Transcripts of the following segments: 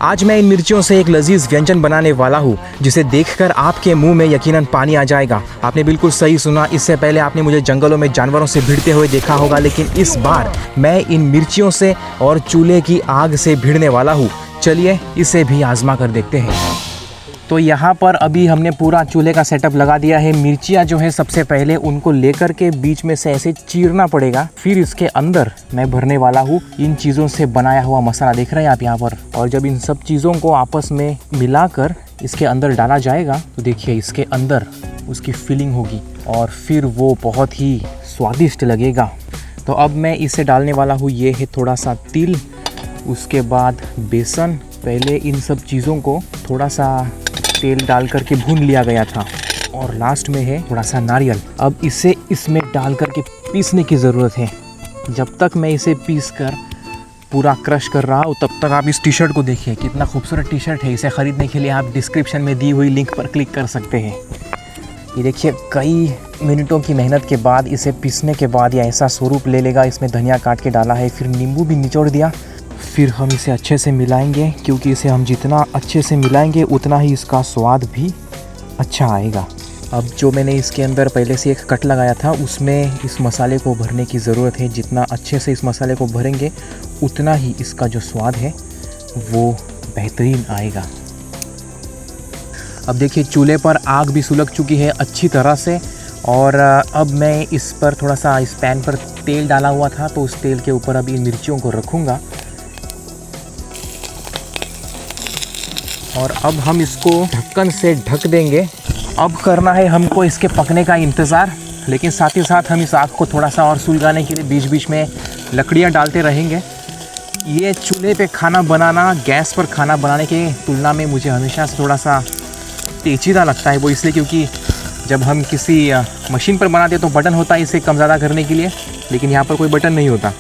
आज मैं इन मिर्चियों से एक लजीज व्यंजन बनाने वाला हूँ जिसे देखकर आपके मुंह में यकीनन पानी आ जाएगा। आपने बिल्कुल सही सुना, इससे पहले आपने मुझे जंगलों में जानवरों से भिड़ते हुए देखा होगा, लेकिन इस बार मैं इन मिर्चियों से और चूल्हे की आग से भिड़ने वाला हूँ। चलिए इसे भी आजमा कर देखते हैं। तो यहाँ पर अभी हमने पूरा चूल्हे का सेटअप लगा दिया है। मिर्चियाँ जो है सबसे पहले उनको लेकर के बीच में से ऐसे चीरना पड़ेगा, फिर इसके अंदर मैं भरने वाला हूँ इन चीज़ों से बनाया हुआ मसाला। देख रहे हैं आप यहाँ पर। और जब इन सब चीज़ों को आपस में मिलाकर इसके अंदर डाला जाएगा तो देखिए इसके अंदर उसकी फिलिंग होगी और फिर वो बहुत ही स्वादिष्ट लगेगा। तो अब मैं इसे डालने वाला हूँ, ये है थोड़ा सा तिल, उसके बाद बेसन। पहले इन सब चीज़ों को थोड़ा सा तेल डाल करके भून लिया गया था और लास्ट में है थोड़ा सा नारियल। अब इसे इसमें डाल करके पीसने की ज़रूरत है। जब तक मैं इसे पीस कर पूरा क्रश कर रहा हूँ तब तक आप इस टी शर्ट को देखिए, कितना खूबसूरत टी शर्ट है। इसे ख़रीदने के लिए आप डिस्क्रिप्शन में दी हुई लिंक पर क्लिक कर सकते हैं। ये देखिए कई मिनटों की मेहनत के बाद इसे पीसने के बाद ये ऐसा स्वरूप ले लेगा। इसमें धनिया काट के डाला है, फिर नींबू भी निचोड़ दिया। फिर हम इसे अच्छे से मिलाएंगे, क्योंकि इसे हम जितना अच्छे से मिलाएंगे उतना ही इसका स्वाद भी अच्छा आएगा। अब जो मैंने इसके अंदर पहले से एक कट लगाया था उसमें इस मसाले को भरने की ज़रूरत है। जितना अच्छे से इस मसाले को भरेंगे उतना ही इसका जो स्वाद है वो बेहतरीन आएगा। अब देखिए चूल्हे पर आग भी सुलग चुकी है अच्छी तरह से और अब मैं इस पर थोड़ा सा इस पैन पर तेल डाला हुआ था तो उस तेल के ऊपर अब इन मिर्चियों को रखूँगा और अब हम इसको ढक्कन से ढक देंगे। अब करना है हमको इसके पकने का इंतज़ार, लेकिन साथ ही साथ हम इस आग को थोड़ा सा और सुलगाने के लिए बीच बीच में लकड़ियाँ डालते रहेंगे। ये चूल्हे पे खाना बनाना गैस पर खाना बनाने के तुलना में मुझे हमेशा से थोड़ा सा पेचीदा लगता है। वो इसलिए क्योंकि जब हम किसी मशीन पर बनाते हैं तो बटन होता है इसे कम ज़्यादा करने के लिए, लेकिन यहाँ पर कोई बटन नहीं होता।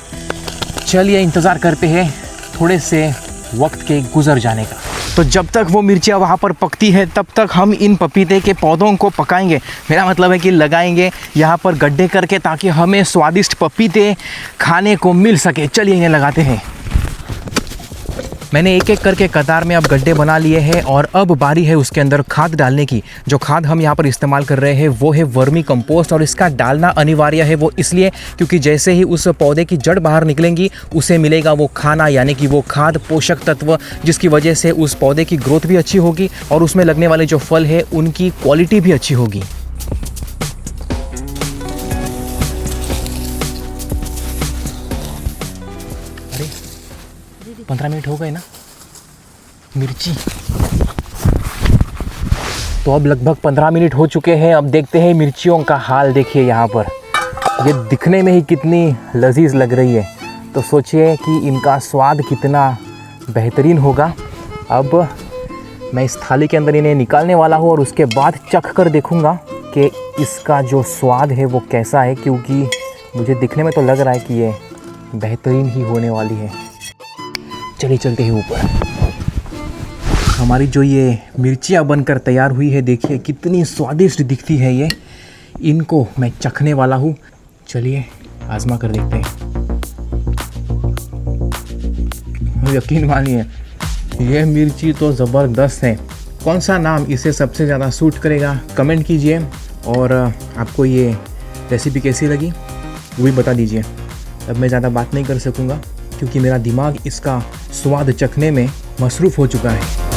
चलिए इंतज़ार करते हैं थोड़े से वक्त के गुजर जाने का। तो जब तक वो मिर्चियाँ वहाँ पर पकती है तब तक हम इन पपीते के पौधों को पकाएंगे। मेरा मतलब है कि लगाएंगे यहाँ पर गड्ढे करके, ताकि हमें स्वादिष्ट पपीते खाने को मिल सके। चलिए इन्हें लगाते हैं। मैंने एक एक करके कतार में अब गड्ढे बना लिए हैं और अब बारी है उसके अंदर खाद डालने की। जो खाद हम यहाँ पर इस्तेमाल कर रहे हैं वो है वर्मी कंपोस्ट और इसका डालना अनिवार्य है। वो इसलिए क्योंकि जैसे ही उस पौधे की जड़ बाहर निकलेंगी उसे मिलेगा वो खाना, यानी कि वो खाद, पोषक तत्व, जिसकी वजह से उस पौधे की ग्रोथ भी अच्छी होगी और उसमें लगने वाले जो फल है उनकी क्वालिटी भी अच्छी होगी। अरे 15 मिनट हो गए ना मिर्ची। तो अब लगभग 15 मिनट हो चुके हैं। अब देखते हैं मिर्चियों का हाल। देखिए यहाँ पर ये दिखने में ही कितनी लजीज लग रही है, तो सोचिए कि इनका स्वाद कितना बेहतरीन होगा। अब मैं इस थाली के अंदर इन्हें निकालने वाला हूँ और उसके बाद चख कर देखूँगा कि इसका जो स्वाद है वो कैसा है, क्योंकि मुझे दिखने में तो लग रहा है कि ये बेहतरीन ही होने वाली है। चलिए चलते हैं ऊपर। हमारी जो ये मिर्चियाँ बनकर तैयार हुई है, देखिए कितनी स्वादिष्ट दिखती है ये। इनको मैं चखने वाला हूँ। चलिए आजमा कर देखते हैं। यकीन मानिए ये मिर्ची तो ज़बरदस्त है। कौन सा नाम इसे सबसे ज़्यादा सूट करेगा कमेंट कीजिए, और आपको ये रेसिपी कैसी लगी वो भी बता दीजिए। अब मैं ज़्यादा बात नहीं कर सकूँगा क्योंकि मेरा दिमाग इसका स्वाद चखने में मसरूफ़ हो चुका है।